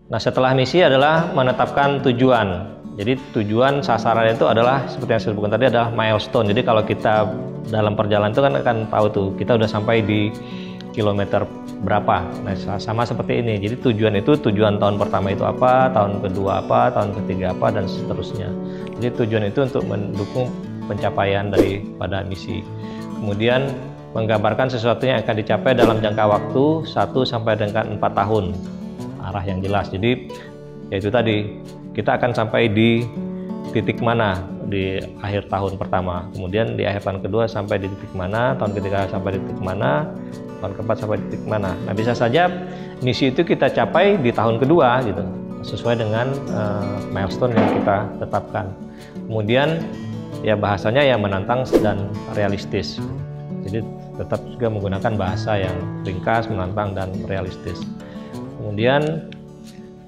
Nah, setelah misi adalah menetapkan tujuan. Jadi tujuan sasaran itu adalah seperti yang saya sebutkan tadi adalah milestone. Jadi kalau kita dalam perjalanan itu kan akan tahu tuh kita udah sampai di kilometer berapa. Nah, sama seperti ini. Jadi tujuan tahun pertama itu apa, tahun kedua apa, tahun ketiga apa, dan seterusnya. Jadi tujuan itu untuk mendukung pencapaian daripada misi. Kemudian menggambarkan sesuatu yang akan dicapai dalam jangka waktu 1 sampai dengan 4 tahun. Arah yang jelas. Jadi yaitu tadi kita akan sampai di titik mana di akhir tahun pertama, kemudian di akhir tahun kedua sampai di titik mana, tahun ketiga sampai di titik mana, tahun keempat sampai di titik mana. Nah, bisa saja misi itu kita capai di tahun kedua gitu, sesuai dengan milestone yang kita tetapkan. Kemudian ya bahasanya yang menantang dan realistis. Jadi tetap juga menggunakan bahasa yang ringkas, menantang, dan realistis. Kemudian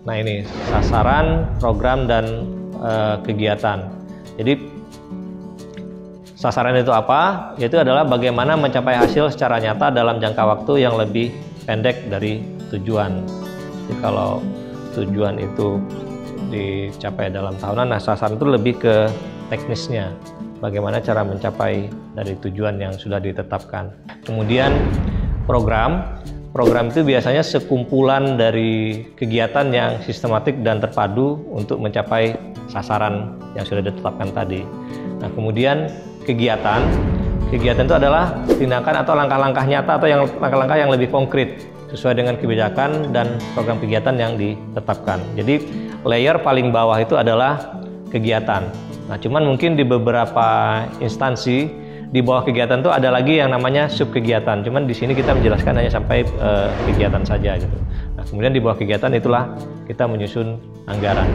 nah ini sasaran, program, dan kegiatan. Jadi sasaran itu apa? Yaitu adalah bagaimana mencapai hasil secara nyata dalam jangka waktu yang lebih pendek dari tujuan. Jadi kalau tujuan itu dicapai dalam tahunan, nah sasaran itu lebih ke teknisnya. Bagaimana cara mencapai dari tujuan yang sudah ditetapkan. Kemudian program itu biasanya sekumpulan dari kegiatan yang sistematik dan terpadu untuk mencapai sasaran yang sudah ditetapkan tadi. Nah, kemudian kegiatan itu adalah tindakan atau langkah-langkah nyata atau langkah-langkah yang lebih konkret sesuai dengan kebijakan dan program kegiatan yang ditetapkan. Jadi layer paling bawah itu adalah kegiatan. Nah, cuman mungkin di beberapa instansi di bawah kegiatan itu ada lagi yang namanya sub kegiatan. Cuman di sini kita menjelaskan hanya sampai kegiatan saja gitu. Nah, kemudian di bawah kegiatan itulah kita menyusun anggaran.